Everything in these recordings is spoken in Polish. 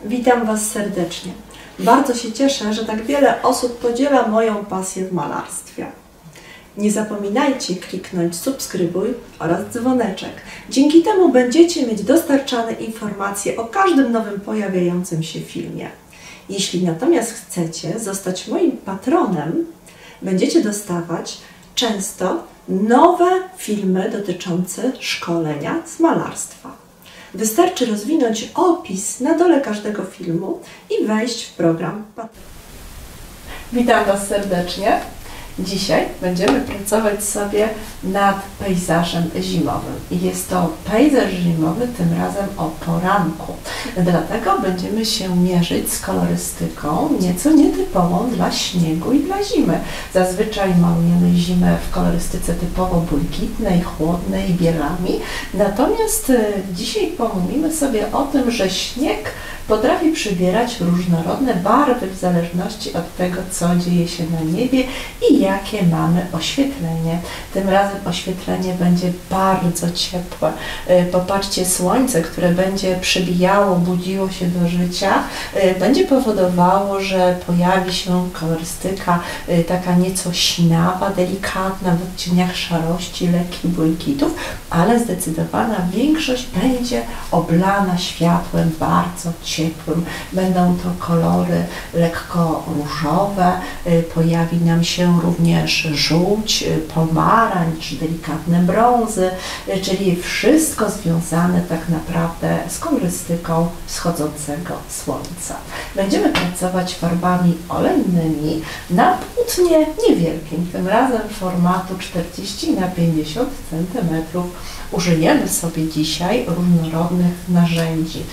Witam Was serdecznie. Bardzo się cieszę, że tak wiele osób podziela moją pasję w malarstwie. Nie zapominajcie kliknąć subskrybuj oraz dzwoneczek. Dzięki temu będziecie mieć dostarczane informacje o każdym nowym pojawiającym się filmie. Jeśli natomiast chcecie zostać moim patronem, będziecie dostawać często nowe filmy dotyczące szkolenia z malarstwa. Wystarczy rozwinąć opis na dole każdego filmu i wejść w program Patron. Witam Was serdecznie. Dzisiaj będziemy pracować sobie nad pejzażem zimowym. I jest to pejzaż zimowy, tym razem o poranku. Dlatego będziemy się mierzyć z kolorystyką nieco nietypową dla śniegu i dla zimy. Zazwyczaj malujemy zimę w kolorystyce typowo błękitnej, chłodnej, bielami. Natomiast dzisiaj pomówimy sobie o tym, że śnieg potrafi przybierać różnorodne barwy w zależności od tego, co dzieje się na niebie i jakie mamy oświetlenie. Tym razem oświetlenie będzie bardzo ciepłe. Popatrzcie, słońce, które będzie przybijało, budziło się do życia, będzie powodowało, że pojawi się kolorystyka taka nieco sinawa, delikatna, w odcieniach szarości, lekkich błękitów, ale zdecydowana większość będzie oblana światłem bardzo ciepłym. Będą to kolory lekko różowe, pojawi nam się również żółć, pomarańcz, delikatne brązy, czyli wszystko związane tak naprawdę z kolorystyką wschodzącego słońca. Będziemy pracować farbami olejnymi na płótnie niewielkim, tym razem formatu 40×50 cm. Użyjemy sobie dzisiaj różnorodnych narzędzi,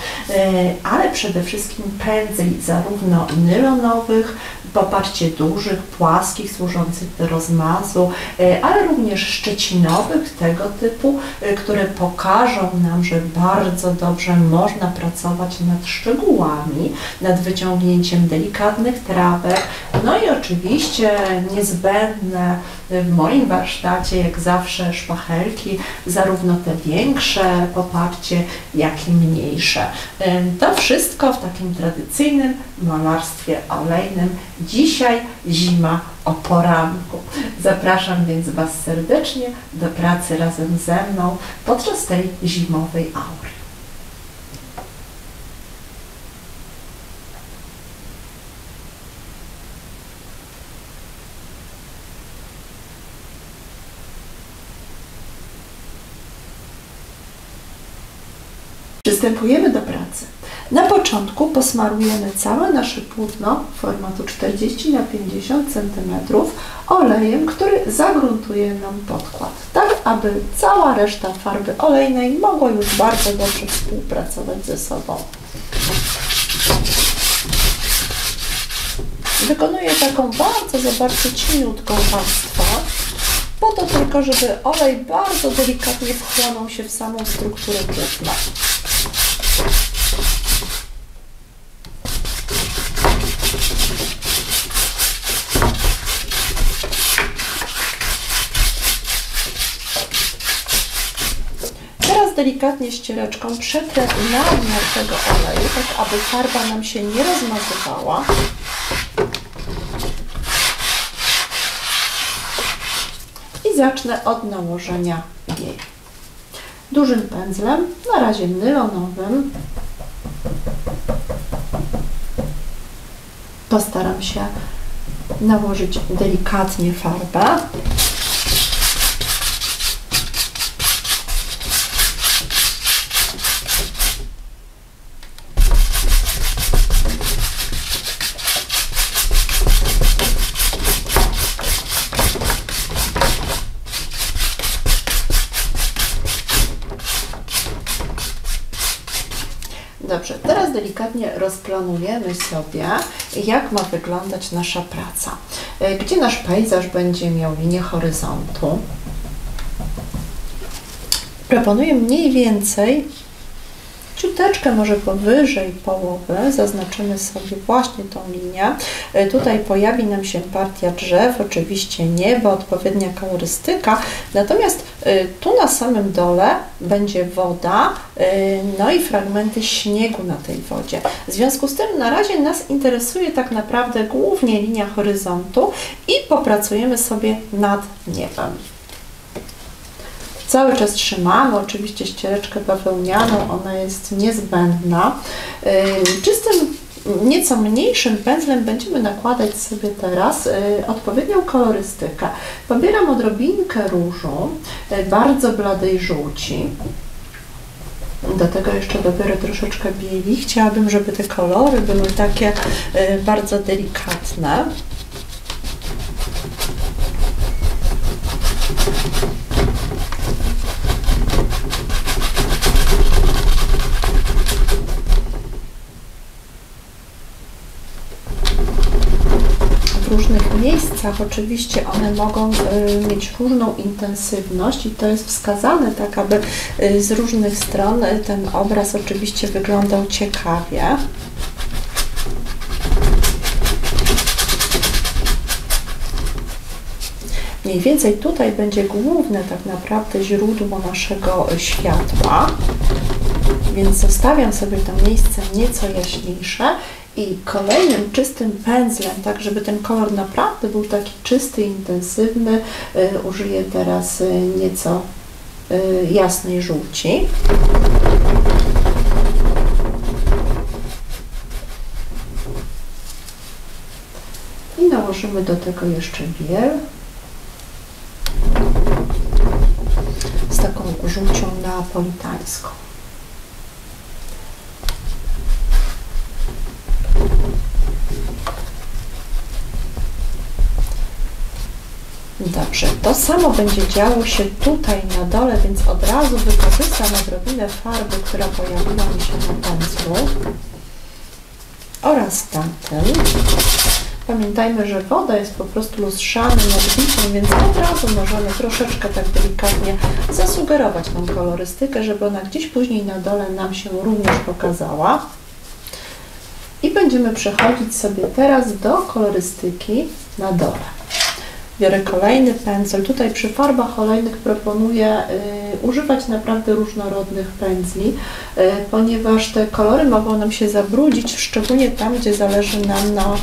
ale przede wszystkim pędzli zarówno nylonowych, popatrzcie, dużych, płaskich, służących do rozmazu, ale również szczecinowych tego typu, które pokażą nam, że bardzo dobrze można pracować nad szczegółami, nad wyciągnięciem delikatnych trawek, no i oczywiście niezbędne w moim warsztacie, jak zawsze, szpachelki, zarówno te większe, popatrzcie, jak i mniejsze. To wszystko w takim tradycyjnym malarstwie olejnym. Dzisiaj zima o poranku. Zapraszam więc Was serdecznie do pracy razem ze mną podczas tej zimowej aury. Przystępujemy do pracy. Na początku posmarujemy całe nasze płótno formatu 40×50 cm olejem, który загruntuje nam podkład, tak aby cała reszta farby olejnej mogła już bardzo dobrze współpracować ze sobą. Wykonuję taką bardzo cieniutką warstwę, po to tylko, żeby olej bardzo delikatnie wchłonął się w samą strukturę płótna. Teraz delikatnie ściereczką przetrę nadmiar tego oleju, tak aby farba nam się nie rozmazywała. I zacznę od nałożenia jej. Dużym pędzlem, na razie nylonowym, postaram się nałożyć delikatnie farbę. Dobrze, teraz delikatnie rozplanujemy sobie, jak ma wyglądać nasza praca. Gdzie nasz pejzaż będzie miał linię horyzontu. Proponuję mniej więcej ciut ciuteczkę może powyżej połowy zaznaczymy sobie właśnie tą linię. Tutaj pojawi nam się partia drzew, oczywiście niebo, odpowiednia kolorystyka, natomiast tu na samym dole będzie woda, no i fragmenty śniegu na tej wodzie. W związku z tym na razie nas interesuje tak naprawdę głównie linia horyzontu i popracujemy sobie nad niebem. Cały czas trzymamy oczywiście ściereczkę bawełnianą, ona jest niezbędna. Czystym, nieco mniejszym pędzlem będziemy nakładać sobie teraz odpowiednią kolorystykę. Pobieram odrobinkę różu, bardzo bladej żółci. Do tego jeszcze dobiorę troszeczkę bieli. Chciałabym, żeby te kolory były takie bardzo delikatne. W różnych miejscach oczywiście one mogą mieć różną intensywność i to jest wskazane tak, aby z różnych stron ten obraz oczywiście wyglądał ciekawie. Mniej więcej tutaj będzie główne tak naprawdę źródło naszego światła, więc zostawiam sobie to miejsce nieco jaśniejsze i kolejnym czystym pędzlem, tak żeby ten kolor naprawdę był taki czysty, intensywny, użyję teraz nieco jasnej żółci. I nałożymy do tego jeszcze biel z taką żółcią neapolitańską. Dobrze, to samo będzie działo się tutaj na dole, więc od razu wykorzystam odrobinę farby, która pojawiła mi się na pędzlu oraz tamtym. Pamiętajmy, że woda jest po prostu lustrzanym odbiciem, więc od razu możemy troszeczkę tak delikatnie zasugerować tą kolorystykę, żeby ona gdzieś później na dole nam się również pokazała. I będziemy przechodzić sobie teraz do kolorystyki na dole. Biorę kolejny pędzel. Tutaj przy farbach olejnych proponuję używać naprawdę różnorodnych pędzli, ponieważ te kolory mogą nam się zabrudzić, szczególnie tam, gdzie zależy nam na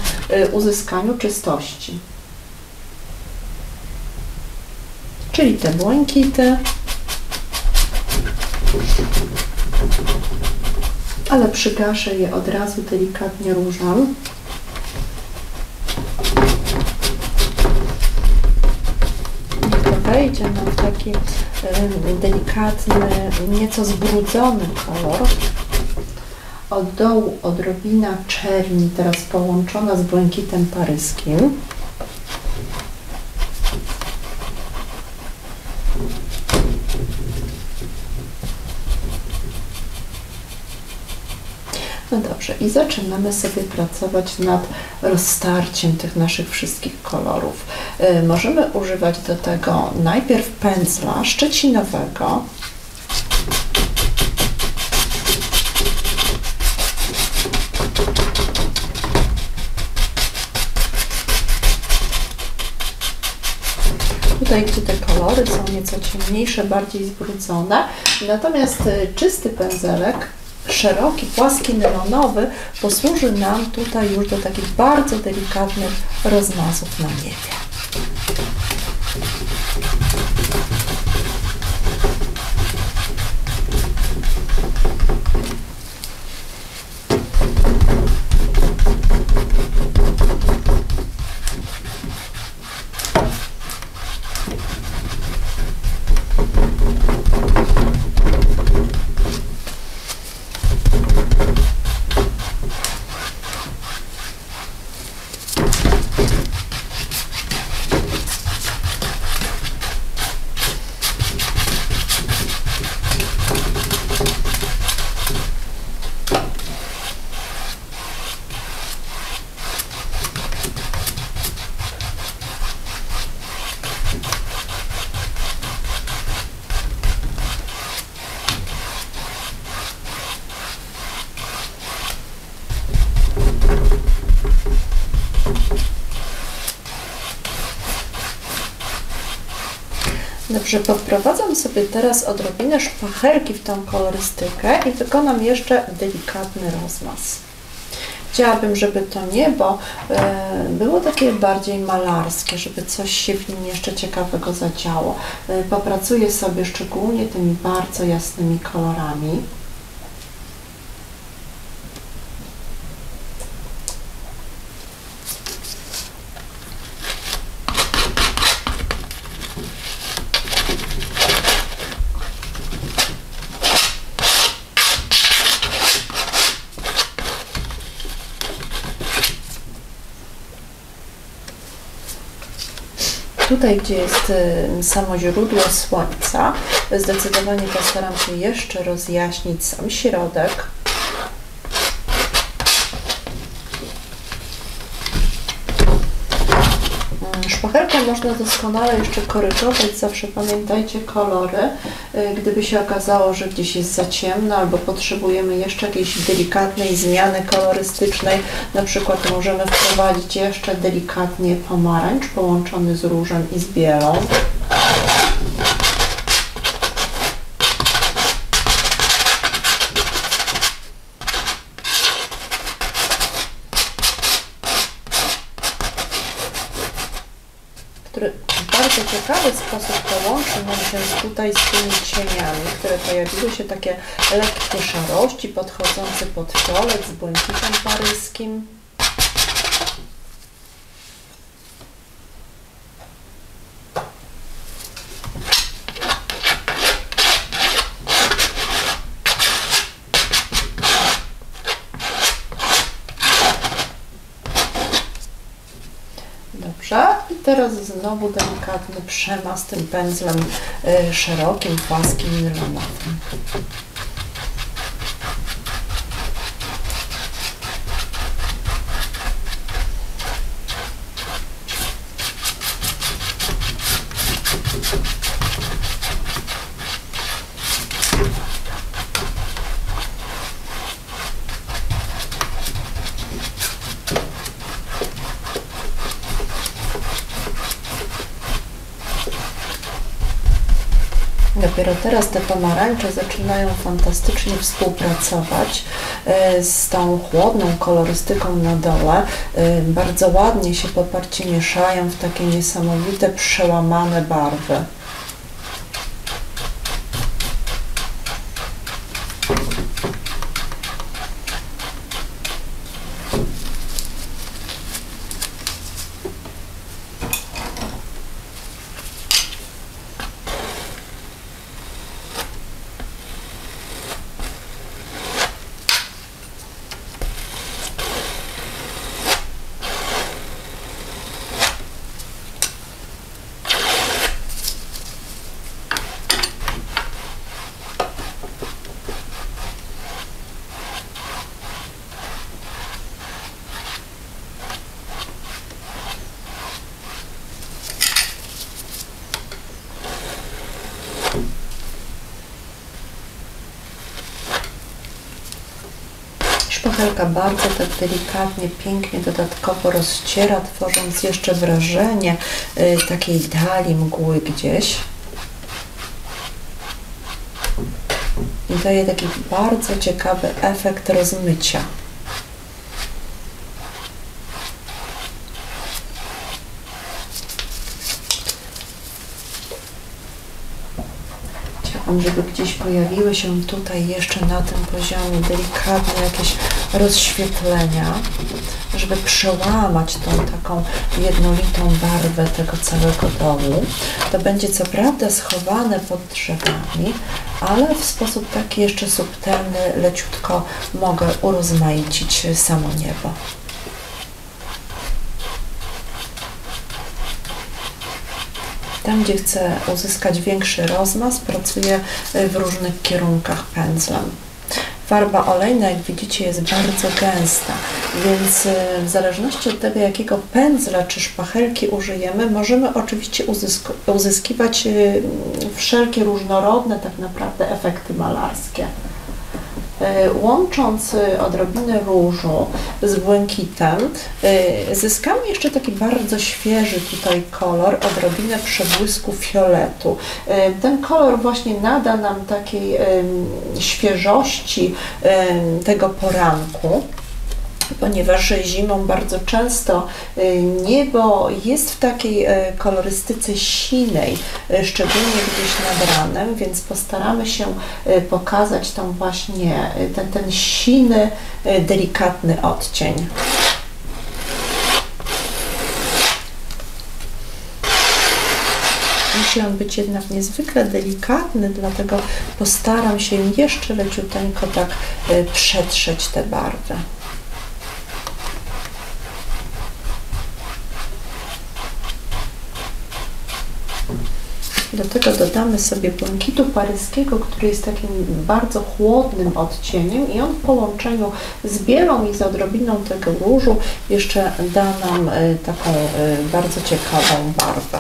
uzyskaniu czystości. Czyli te błękity, ale przygaszę je od razu delikatnie różą. Wejdzie nam w taki delikatny, nieco zbrudzony kolor. Od dołu odrobina czerni, teraz połączona z błękitem paryskim. No dobrze, i zaczynamy sobie pracować nad rozstarciem tych naszych wszystkich kolorów. Możemy używać do tego najpierw pędzla szczecinowego. Tutaj, gdzie te kolory są nieco ciemniejsze, bardziej zbrudzone, natomiast czysty pędzelek, szeroki, płaski, nylonowy posłuży nam tutaj już do takich bardzo delikatnych rozmazów na niebie. Dobrze, podprowadzam sobie teraz odrobinę szpachelki w tą kolorystykę i wykonam jeszcze delikatny rozmaz. Chciałabym, żeby to niebo było takie bardziej malarskie, żeby coś się w nim jeszcze ciekawego zadziało. Popracuję sobie szczególnie tymi bardzo jasnymi kolorami. Tutaj, gdzie jest samo źródło słońca, zdecydowanie postaram się jeszcze rozjaśnić sam środek. Szpachelką można doskonale jeszcze korygować, zawsze pamiętajcie kolory. Gdyby się okazało, że gdzieś jest za ciemno albo potrzebujemy jeszcze jakiejś delikatnej zmiany kolorystycznej, na przykład możemy wprowadzić jeszcze delikatnie pomarańcz połączony z różem i z bielą. Który w bardzo ciekawy sposób połączy nam się tutaj z tymi cieniami, które pojawiły się takie lekkie szarości podchodzące pod fiolet z błękitem paryskim. Dobrze, i teraz znowu delikatny przemaz tym pędzlem szerokim, płaskim, nylonowym. Dopiero teraz te pomarańcze zaczynają fantastycznie współpracować z tą chłodną kolorystyką na dole. Bardzo ładnie się poparcie mieszają w takie niesamowite, przełamane barwy. Szpachelka bardzo tak delikatnie, pięknie dodatkowo rozciera, tworząc jeszcze wrażenie takiej dali mgły gdzieś. I daje taki bardzo ciekawy efekt rozmycia. Żeby gdzieś pojawiły się tutaj jeszcze na tym poziomie delikatne jakieś rozświetlenia, żeby przełamać tą taką jednolitą barwę tego całego domu. To będzie co prawda schowane pod drzewami, ale w sposób taki jeszcze subtelny, leciutko mogę urozmaicić samo niebo. Tam, gdzie chcę uzyskać większy rozmaz, pracuję w różnych kierunkach pędzlem. Farba olejna, jak widzicie, jest bardzo gęsta, więc w zależności od tego, jakiego pędzla czy szpachelki użyjemy, możemy oczywiście uzyskiwać wszelkie różnorodne tak naprawdę efekty malarskie. Łącząc odrobinę różu z błękitem, zyskamy jeszcze taki bardzo świeży tutaj kolor, odrobinę przebłysku fioletu. Ten kolor właśnie nada nam takiej świeżości tego poranku, ponieważ zimą bardzo często niebo jest w takiej kolorystyce sinej, szczególnie gdzieś nad ranem, więc postaramy się pokazać tam właśnie ten siny, delikatny odcień. Muszę być jednak niezwykle delikatny, dlatego postaram się jeszcze leciuteńko tak przetrzeć te barwy. Do tego dodamy sobie błękitu paryskiego, który jest takim bardzo chłodnym odcieniem i on w połączeniu z bielą i z odrobiną tego różu jeszcze da nam taką bardzo ciekawą barwę.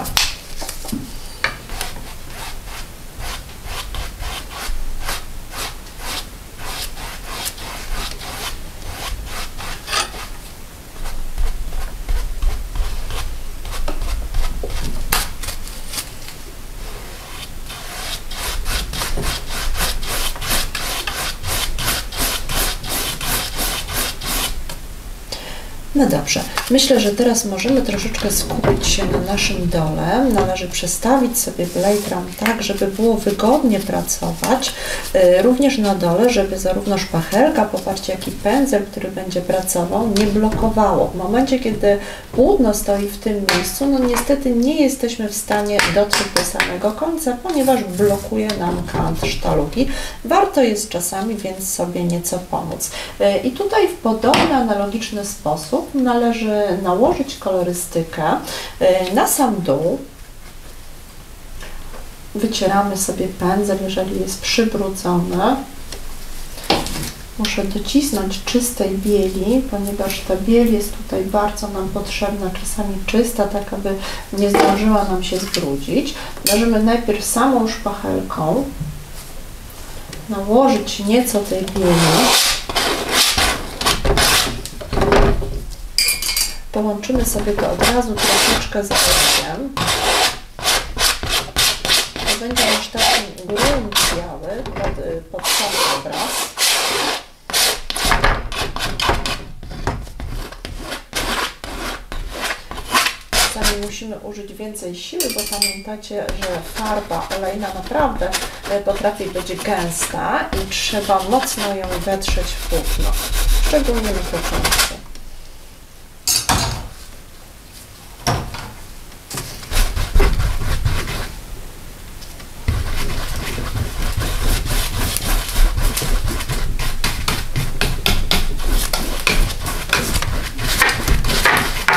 No dobrze, myślę, że teraz możemy troszeczkę skupić się na naszym dole. Należy przestawić sobie blade ram tak, żeby było wygodnie pracować, również na dole, żeby zarówno szpachelka, popatrzcie, jak i pędzel, który będzie pracował, nie blokowało. W momencie, kiedy płótno stoi w tym miejscu, no niestety nie jesteśmy w stanie dotrzeć do samego końca, ponieważ blokuje nam kant sztalugi. Warto jest czasami więc sobie nieco pomóc. I tutaj w podobny, analogiczny sposób należy nałożyć kolorystykę na sam dół. Wycieramy sobie pędzel, jeżeli jest przybrudzony. Muszę docisnąć czystej bieli, ponieważ ta biel jest tutaj bardzo nam potrzebna, czasami czysta, tak aby nie zdążyła nam się zbrudzić. Możemy najpierw samą szpachelką nałożyć nieco tej bieli. Połączymy sobie to od razu troszeczkę z okiem. To będzie już taki grunt biały pod cały obraz. Czasami musimy użyć więcej siły, bo pamiętacie, że farba olejna naprawdę potrafi być gęsta i trzeba mocno ją wetrzeć w płótno, szczególnie na początku.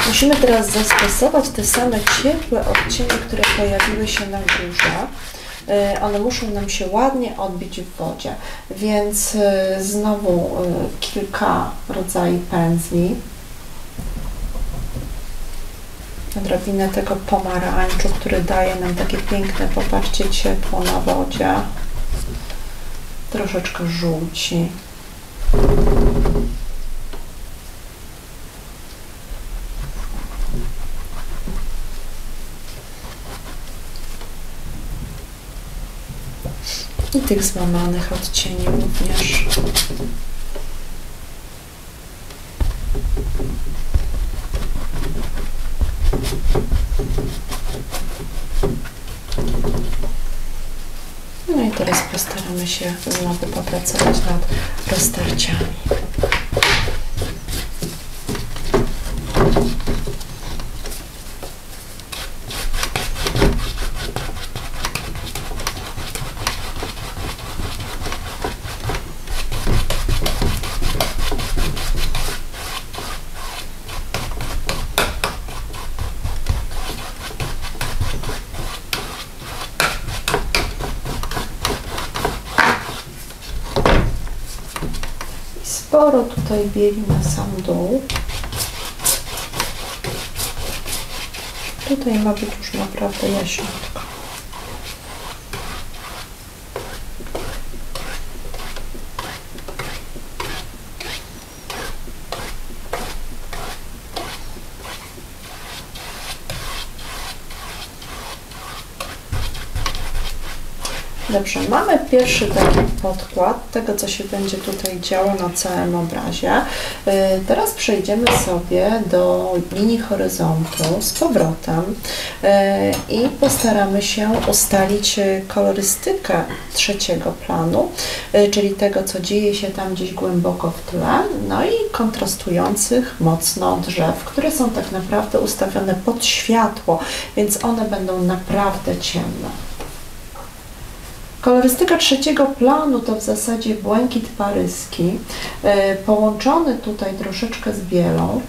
Musimy teraz zastosować te same ciepłe odcienie, które pojawiły się na górze. One muszą nam się ładnie odbić w wodzie, więc znowu kilka rodzajów pędzli. Odrobinę tego pomarańczu, który daje nam takie piękne, popatrzcie, ciepło na wodzie. Troszeczkę żółci. I tych złamanych odcieni również. No i teraz postaramy się znowu popracować nad roztarciami. Sporo tutaj bieli na sam dół. Tutaj ma być już naprawdę jaśniutko. Dobrze, mamy pierwszy taki podkład tego, co się będzie tutaj działo na całym obrazie. Teraz przejdziemy sobie do linii horyzontu z powrotem i postaramy się ustalić kolorystykę trzeciego planu, czyli tego, co dzieje się tam gdzieś głęboko w tle, no i kontrastujących mocno drzew, które są tak naprawdę ustawione pod światło, więc one będą naprawdę ciemne. Kolorystyka trzeciego planu to w zasadzie błękit paryski, połączony tutaj troszeczkę z bielą,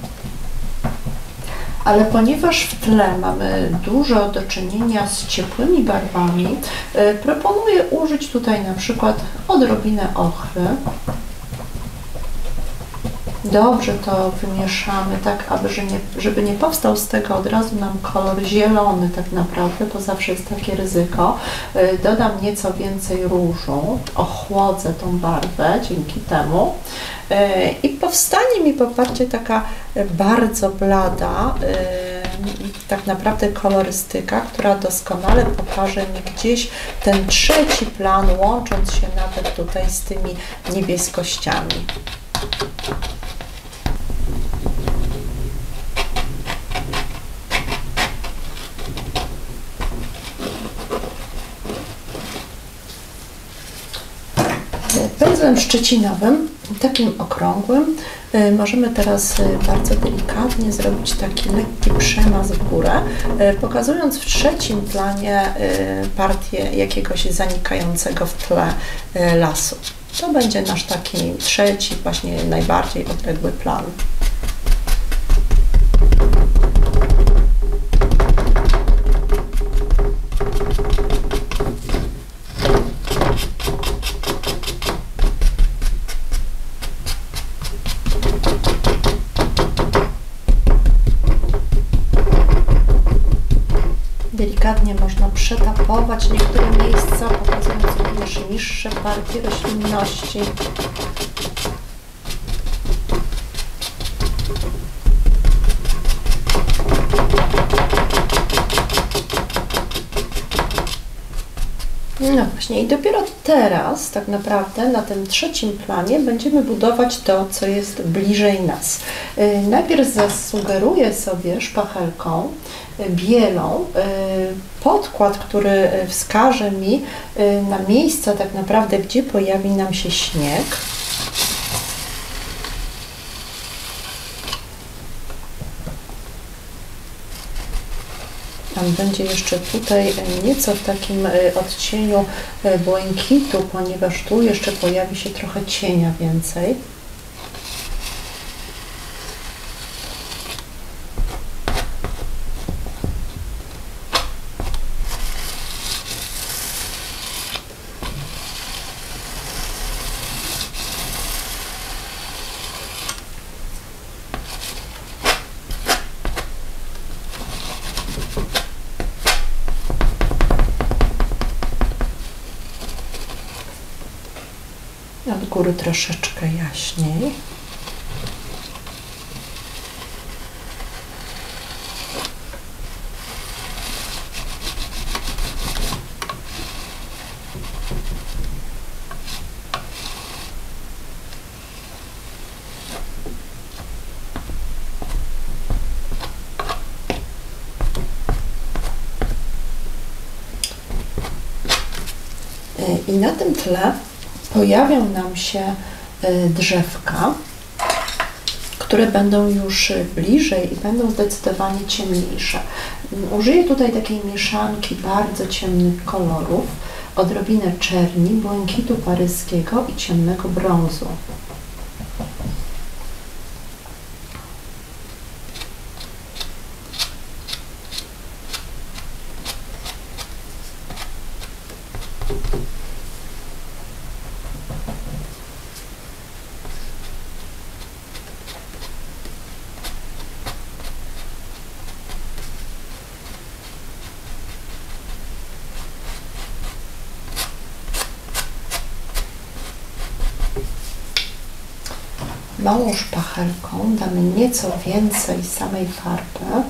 ale ponieważ w tle mamy dużo do czynienia z ciepłymi barwami, proponuję użyć tutaj na przykład odrobinę ochry. Dobrze to wymieszamy, tak żeby nie powstał z tego od razu nam kolor zielony tak naprawdę, bo zawsze jest takie ryzyko. Dodam nieco więcej różu, ochłodzę tą barwę dzięki temu i powstanie mi, popatrzcie, taka bardzo blada tak naprawdę kolorystyka, która doskonale pokaże mi gdzieś ten trzeci plan, łącząc się nawet tutaj z tymi niebieskościami. Pędzlem szczecinowym, takim okrągłym, możemy teraz bardzo delikatnie zrobić taki lekki przemaz w górę, pokazując w trzecim planie partię jakiegoś zanikającego w tle lasu. To będzie nasz taki trzeci, właśnie najbardziej odległy plan. Delikatnie można przetapować niektóre miejsca, pokazując również niższe partie roślinności. No właśnie i dopiero teraz tak naprawdę na tym trzecim planie będziemy budować to, co jest bliżej nas. Najpierw zasugeruję sobie szpachelką bielą podkład, który wskaże mi na miejsca tak naprawdę, gdzie pojawi nam się śnieg. Tam będzie jeszcze tutaj nieco w takim odcieniu błękitu, ponieważ tu jeszcze pojawi się trochę cienia więcej. Od góry troszeczkę jaśniej. I na tym tle pojawią nam się drzewka, które będą już bliżej i będą zdecydowanie ciemniejsze. Użyję tutaj takiej mieszanki bardzo ciemnych kolorów, odrobinę czerni, błękitu paryskiego i ciemnego brązu. Małą szpachelką damy nieco więcej samej farby,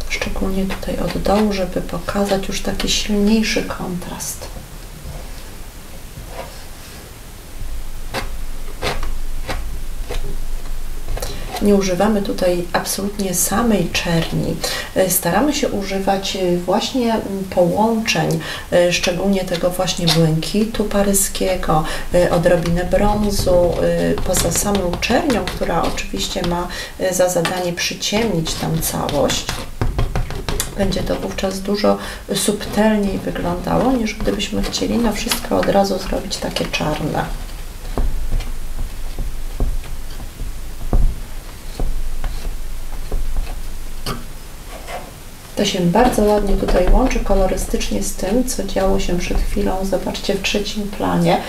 szczególnie szczególnie tutaj od dołu, żeby pokazać już taki silniejszy kontrast. Nie używamy tutaj absolutnie samej czerni. Staramy się używać właśnie połączeń, szczególnie tego właśnie błękitu paryskiego, odrobinę brązu, poza samą czernią, która oczywiście ma za zadanie przyciemnić tam całość. Będzie to wówczas dużo subtelniej wyglądało, niż gdybyśmy chcieli na wszystko od razu zrobić takie czarne. To się bardzo ładnie tutaj łączy kolorystycznie z tym, co działo się przed chwilą. Zobaczcie, w trzecim planie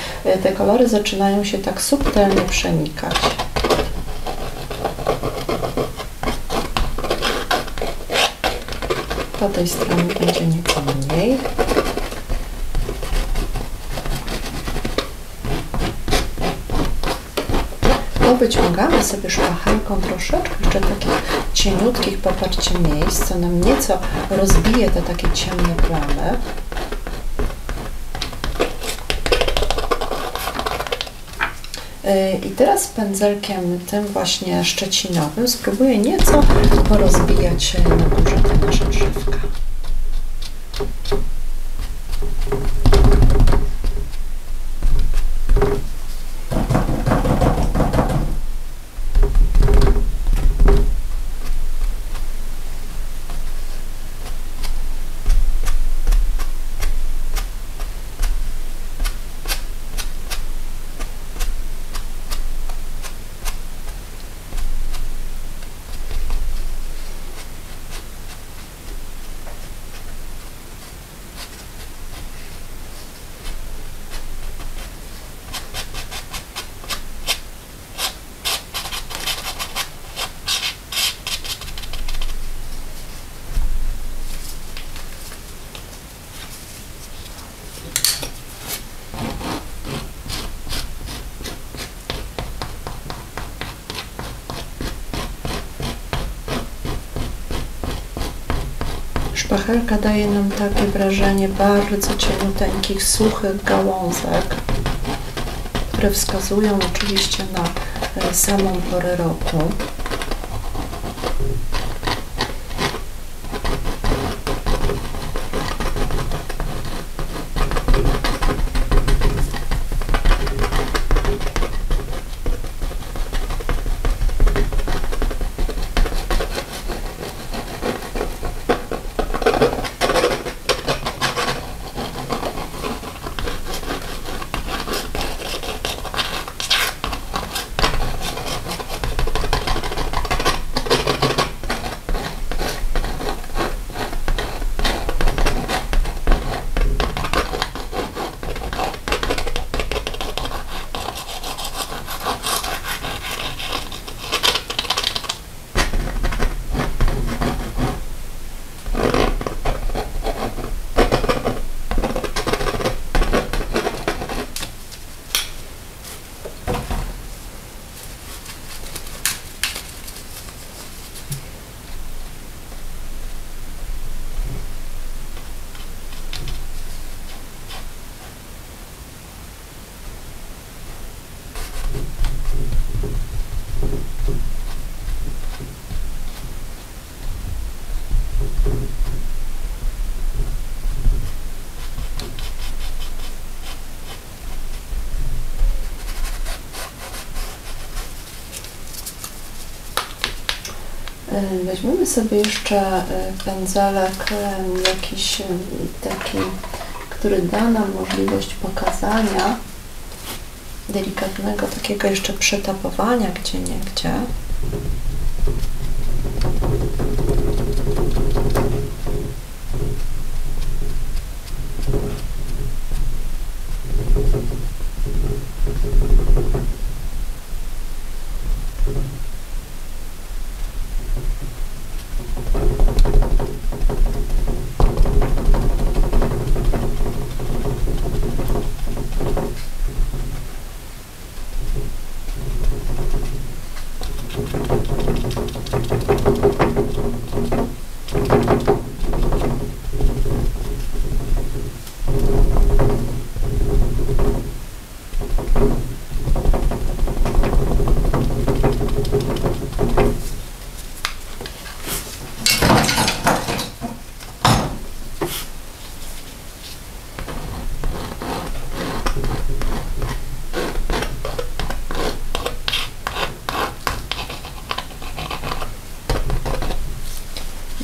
te kolory zaczynają się tak subtelnie przenikać. Po tej stronie będzie nieco mniej. Wyciągamy sobie szpachelką troszeczkę jeszcze takich cieniutkich, popatrzcie, miejsc, co nam nieco rozbije te takie ciemne plamy. I teraz pędzelkiem tym właśnie szczecinowym spróbuję nieco porozbijać na górze te nasze drzewka. Szpachelka daje nam takie wrażenie bardzo cieniuteńkich, suchych gałązek, które wskazują oczywiście na samą porę roku. Weźmiemy sobie jeszcze pędzelek jakiś taki, który da nam możliwość pokazania delikatnego takiego jeszcze przetapowania gdzieniegdzie.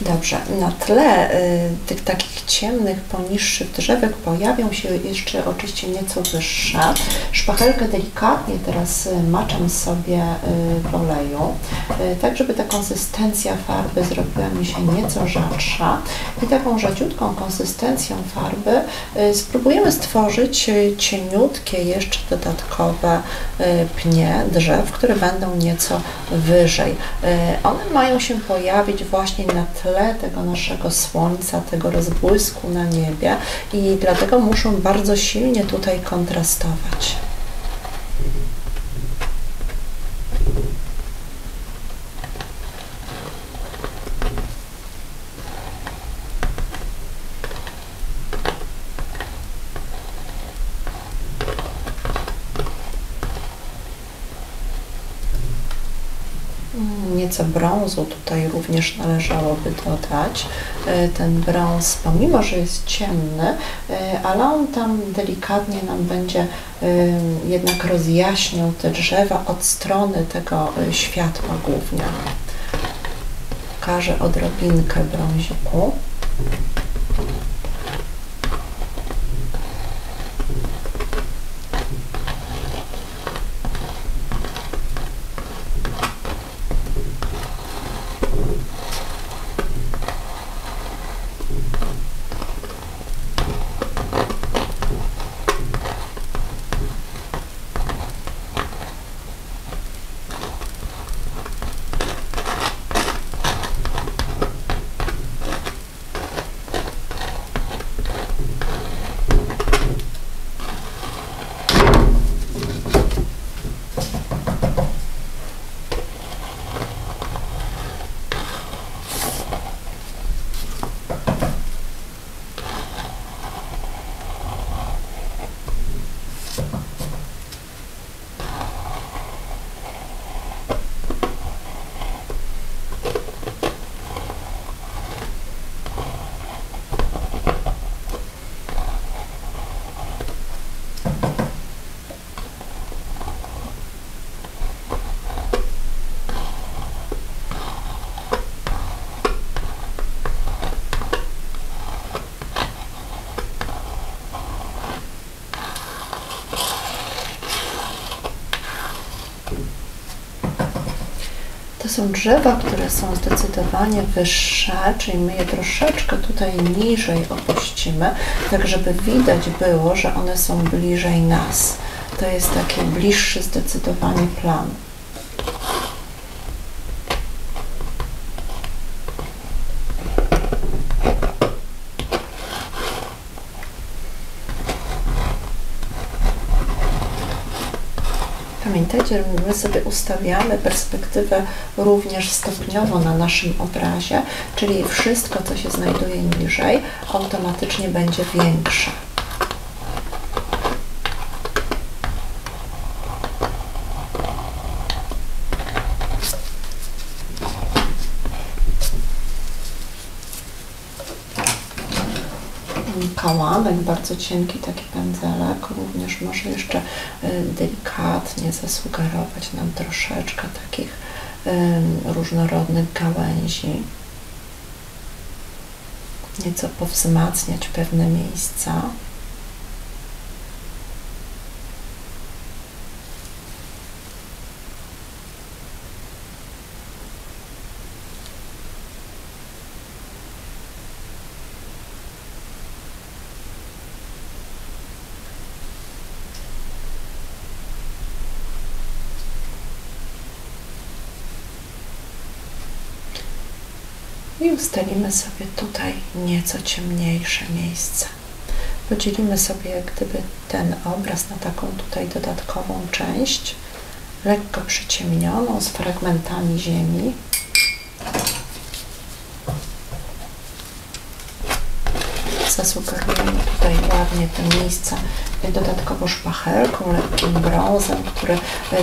Dobrze, na tle tych takich ciemnych, poniższych drzewek pojawią się jeszcze oczywiście nieco wyższe. Szpachelkę delikatnie teraz maczam sobie w oleju, tak żeby ta konsystencja farby zrobiła mi się nieco rzadsza i taką rzadziutką konsystencją farby spróbujemy stworzyć cieniutkie jeszcze dodatkowe pnie drzew, które będą nieco wyżej. One mają się pojawić właśnie na tle tego naszego słońca, tego rozbłysku na niebie i dlatego muszą bardzo silnie tutaj kontrastować. Nieco brązu tutaj również należałoby dodać. Ten brąz, pomimo że jest ciemny, ale on tam delikatnie nam będzie jednak rozjaśniał te drzewa od strony tego światła głównie. Pokażę odrobinkę brąziku. To są drzewa, które są zdecydowanie wyższe, czyli my je troszeczkę tutaj niżej opuścimy, tak żeby widać było, że one są bliżej nas. To jest taki bliższy zdecydowanie plan. Pamiętajcie, że my sobie ustawiamy perspektywę również stopniowo na naszym obrazie, czyli wszystko, co się znajduje niżej, automatycznie będzie większe. Kałamek, bardzo cienki taki pędzelek, również może jeszcze delikatnie zasugerować nam troszeczkę takich różnorodnych gałęzi. Nieco powzmacniać pewne miejsca. I ustalimy sobie tutaj nieco ciemniejsze miejsce. Podzielimy sobie jak gdyby ten obraz na taką tutaj dodatkową część, lekko przyciemnioną, z fragmentami ziemi. Zasugerujemy tutaj ładnie te miejsca dodatkowo szpachelką, lekkim brązem, który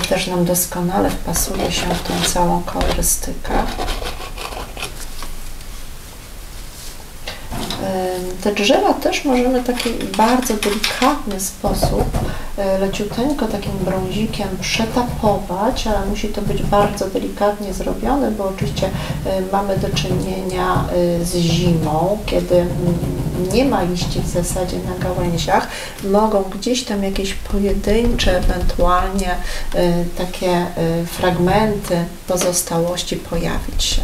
też nam doskonale wpasuje się w tą całą kolorystykę. Te drzewa też możemy w taki bardzo delikatny sposób, leciuteńko takim brązikiem przetapować, ale musi to być bardzo delikatnie zrobione, bo oczywiście mamy do czynienia z zimą, kiedy nie ma liści w zasadzie na gałęziach, mogą gdzieś tam jakieś pojedyncze, ewentualnie takie fragmenty pozostałości pojawić się.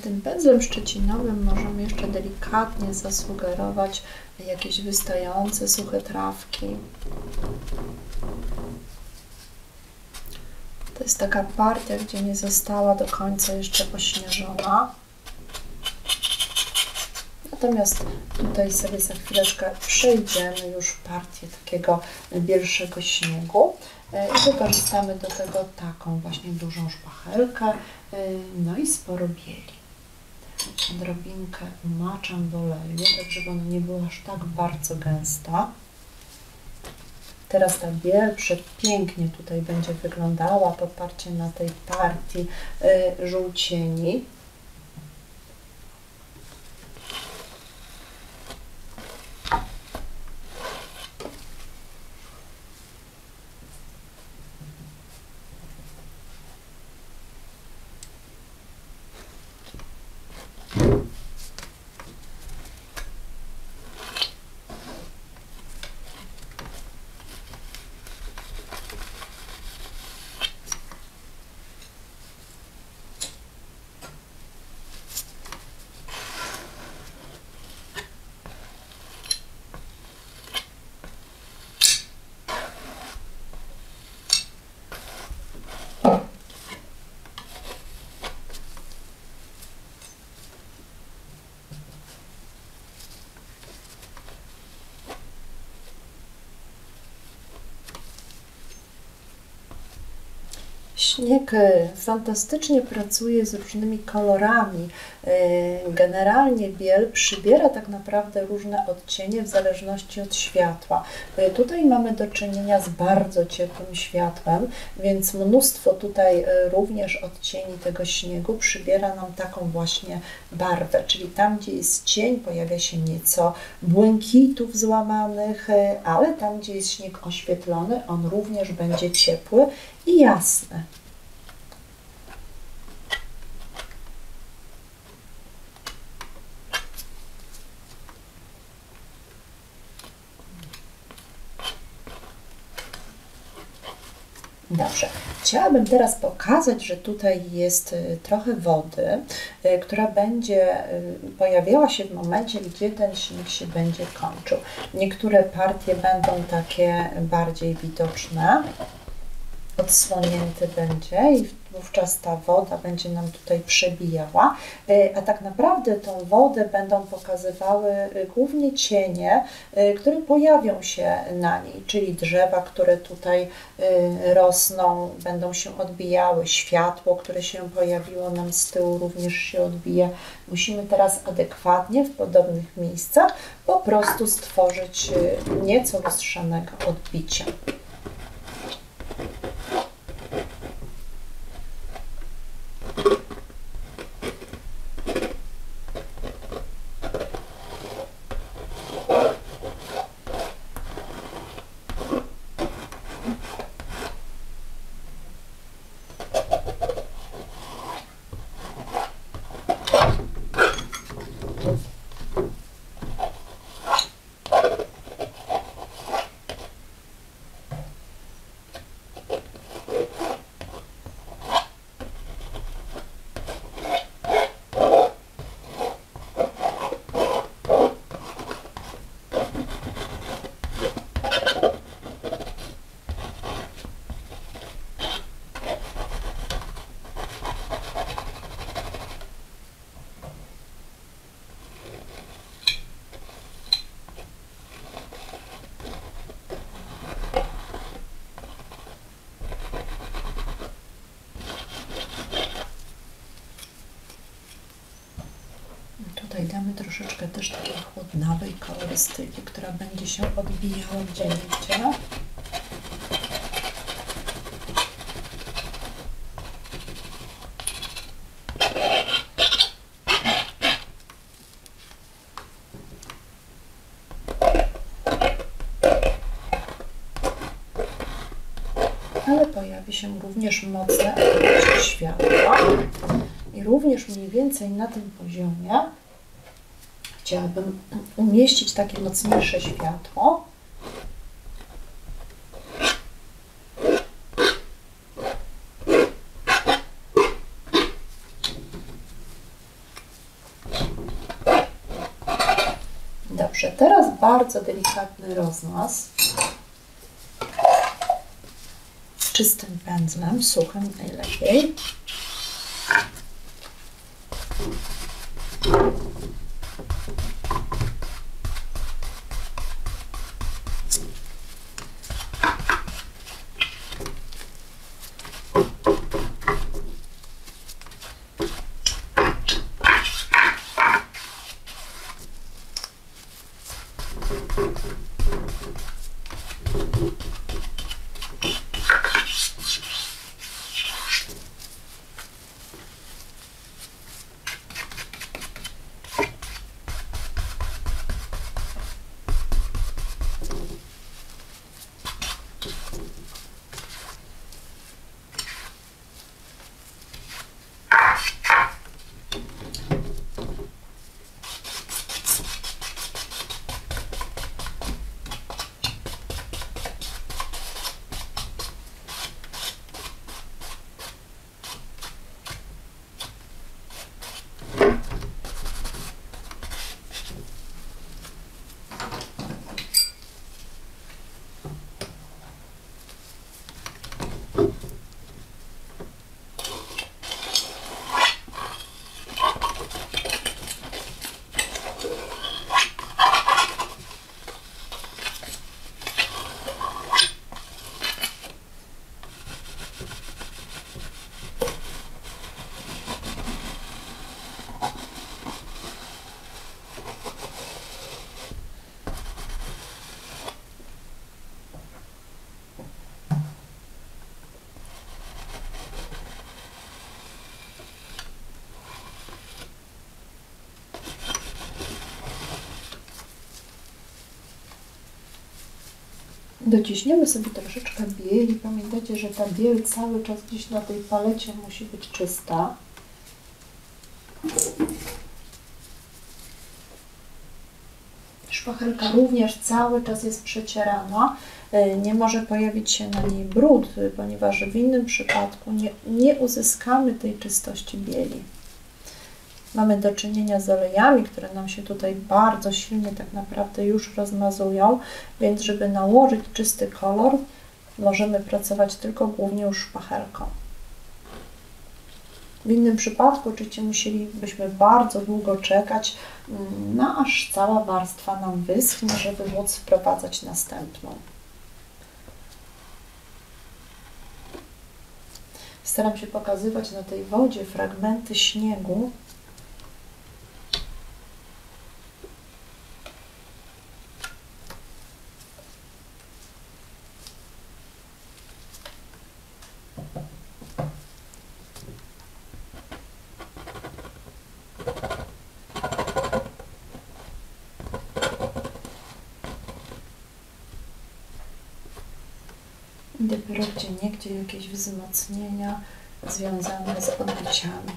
Tym pędzlem szczecinowym możemy jeszcze delikatnie zasugerować jakieś wystające suche trawki. To jest taka partia, gdzie nie została do końca jeszcze ośnieżona. Natomiast tutaj sobie za chwileczkę przejdziemy już w partię takiego bielszego śniegu i wykorzystamy do tego taką właśnie dużą szpachelkę, no i sporo bieli. Odrobinkę umaczam w oleju, tak żeby ona nie była aż tak bardzo gęsta. Teraz ta biel przepięknie tutaj będzie wyglądała w oparciu na tej partii żółcieni. Śnieg fantastycznie pracuje z różnymi kolorami. Generalnie biel przybiera tak naprawdę różne odcienie w zależności od światła. Tutaj mamy do czynienia z bardzo ciepłym światłem, więc mnóstwo tutaj również odcieni tego śniegu przybiera nam taką właśnie barwę, czyli tam, gdzie jest cień, pojawia się nieco błękitów złamanych, ale tam, gdzie jest śnieg oświetlony, on również będzie ciepły i jasny. Dobrze, chciałabym teraz pokazać, że tutaj jest trochę wody, która będzie pojawiała się w momencie, gdzie ten śnieg się będzie kończył. Niektóre partie będą takie bardziej widoczne, odsłonięty będzie i wówczas ta woda będzie nam tutaj przebijała, a tak naprawdę tą wodę będą pokazywały głównie cienie, które pojawią się na niej, czyli drzewa, które tutaj rosną, będą się odbijały, światło, które się pojawiło nam z tyłu również się odbije. Musimy teraz adekwatnie w podobnych miejscach po prostu stworzyć nieco lustrzanego odbicia. troszeczkę też takiej chłodnawej kolorystyki, która będzie się odbijała gdzieniegdzie. Ale pojawi się również mocne odbicie światła i również mniej więcej na tym poziomie chciałabym umieścić takie mocniejsze światło. Dobrze, teraz bardzo delikatny rozmaz. Czystym pędzlem, suchym najlepiej. Dociśniemy sobie troszeczkę bieli. Pamiętajcie, że ta biel cały czas gdzieś na tej palecie musi być czysta. Szpachelka również cały czas jest przecierana. Nie może pojawić się na niej brud, ponieważ w innym przypadku nie uzyskamy tej czystości bieli. Mamy do czynienia z olejami, które nam się tutaj bardzo silnie tak naprawdę już rozmazują, więc żeby nałożyć czysty kolor, możemy pracować tylko głównie już szpachelką. W innym przypadku oczywiście musielibyśmy bardzo długo czekać, aż cała warstwa nam wyschnie, żeby móc wprowadzać następną. Staram się pokazywać na tej wodzie fragmenty śniegu. I dopiero gdzieniegdzie jakieś wzmocnienia związane z odbiciami.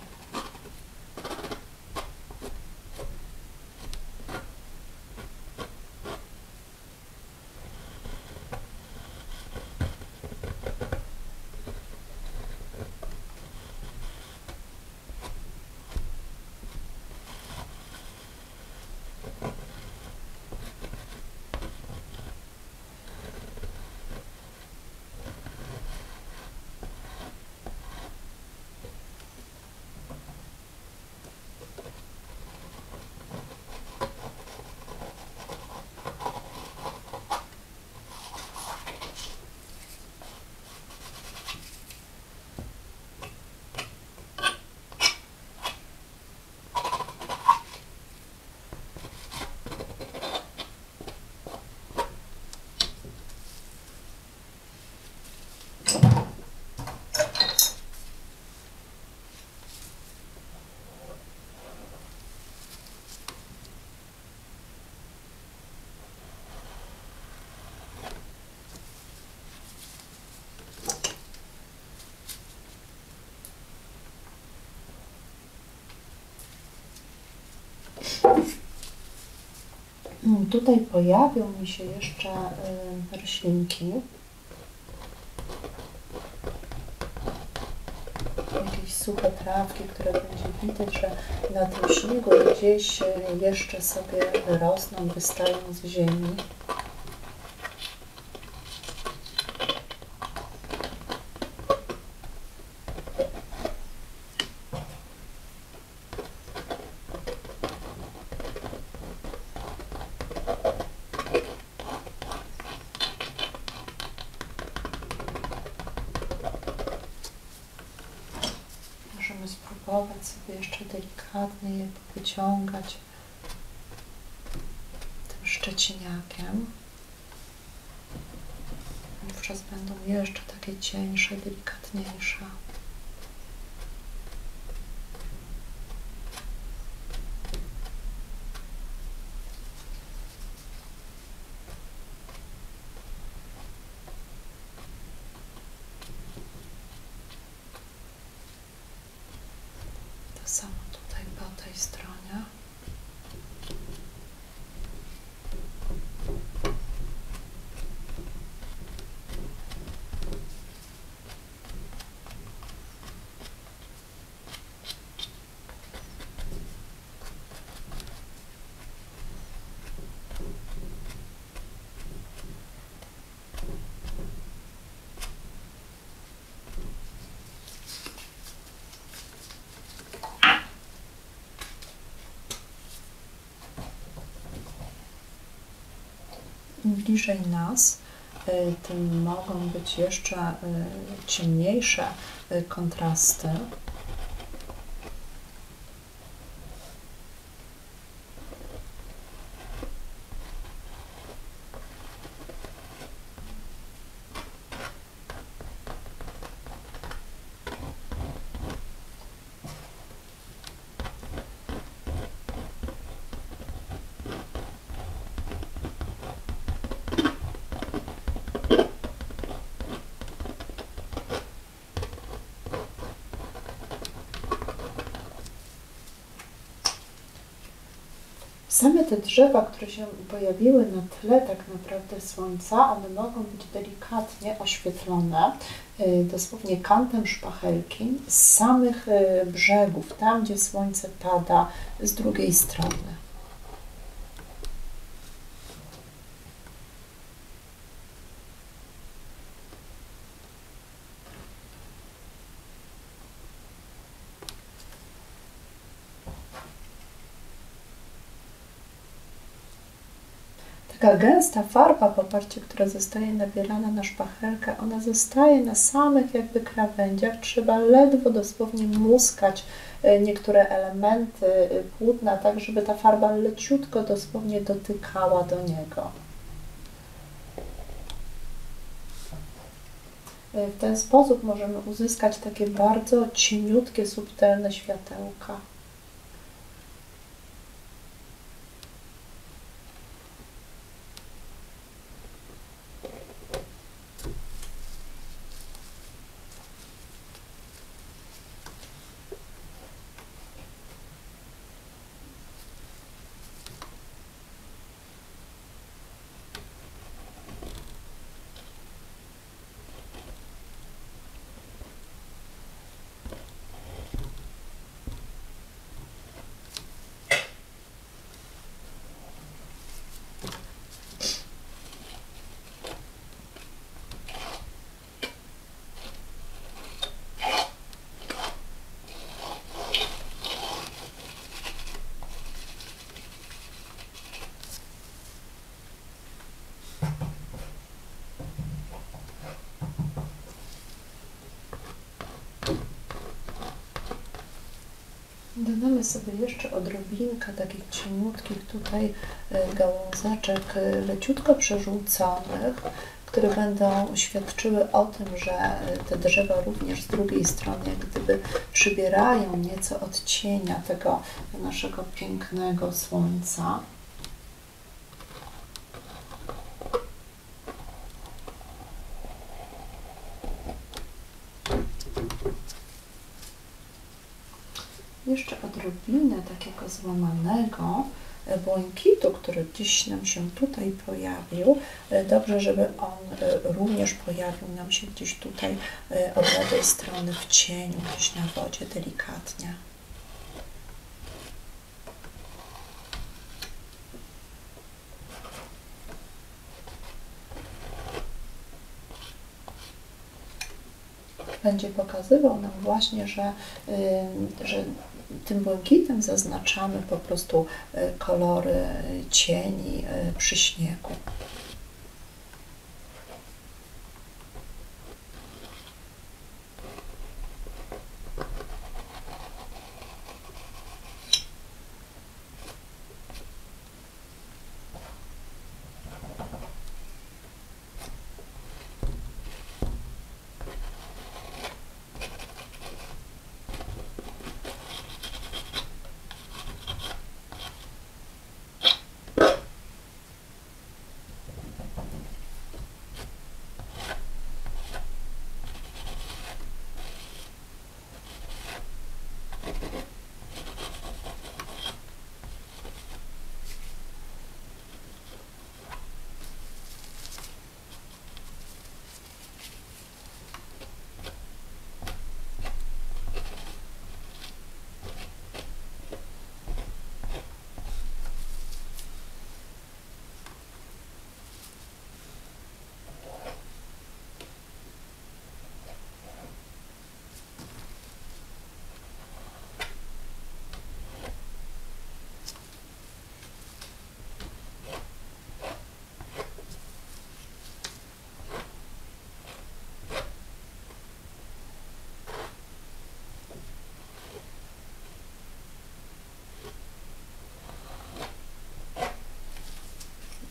Tutaj pojawią mi się jeszcze roślinki. Jakieś suche trawki, które będzie widać, że na tym śniegu gdzieś jeszcze sobie rosną, wystają z ziemi. Możemy spróbować sobie jeszcze delikatnie je wyciągać tym szczeciniakiem. Wówczas będą jeszcze takie cieńsze, delikatniejsze. To samo tutaj po tej stronie. Im bliżej nas, tym mogą być jeszcze ciemniejsze kontrasty. Same te drzewa, które się pojawiły na tle tak naprawdę słońca, one mogą być delikatnie oświetlone, dosłownie kantem szpachelki z samych brzegów, tam gdzie słońce pada z drugiej strony. Taka gęsta farba, popatrzcie, która zostaje nabielana na szpachelkę, ona zostaje na samych jakby krawędziach. Trzeba ledwo dosłownie muskać niektóre elementy płótna, tak żeby ta farba leciutko dosłownie dotykała do niego. W ten sposób możemy uzyskać takie bardzo cieniutkie, subtelne światełka. Dodamy sobie jeszcze odrobinkę takich cieniutkich tutaj gałązeczek leciutko przerzuconych, które będą świadczyły o tym, że te drzewa również z drugiej strony jak gdyby przybierają nieco odcienia tego naszego pięknego słońca. Jeszcze odrobinę takiego złamanego błękitu, który gdzieś nam się tutaj pojawił. Dobrze, żeby on również pojawił nam się gdzieś tutaj od lewej strony w cieniu, gdzieś na wodzie delikatnie. Będzie pokazywał nam właśnie, że tym błękitem zaznaczamy po prostu kolory cieni przy śniegu.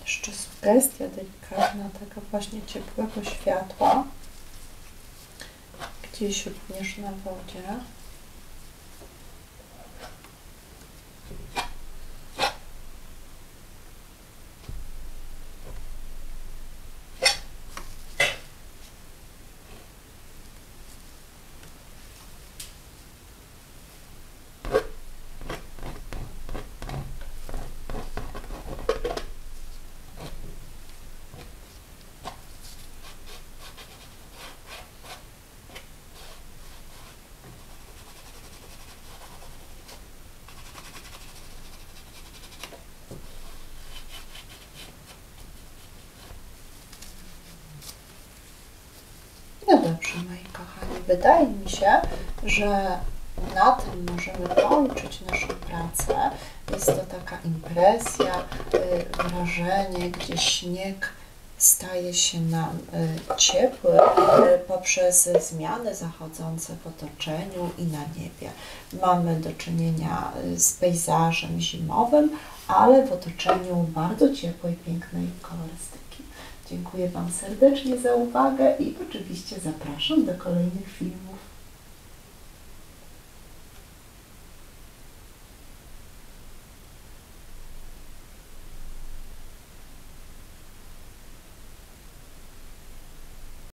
Jeszcze sugestia delikatna tego właśnie ciepłego światła, gdzieś również na wodzie. No dobrze, moi kochani, wydaje mi się, że na tym możemy kończyć naszą pracę. Jest to taka impresja, wrażenie, gdzie śnieg staje się nam ciepły poprzez zmiany zachodzące w otoczeniu i na niebie. Mamy do czynienia z pejzażem zimowym, ale w otoczeniu bardzo ciepłej, pięknej kolorystyki. Dziękuję Wam serdecznie za uwagę i oczywiście zapraszam do kolejnych filmów.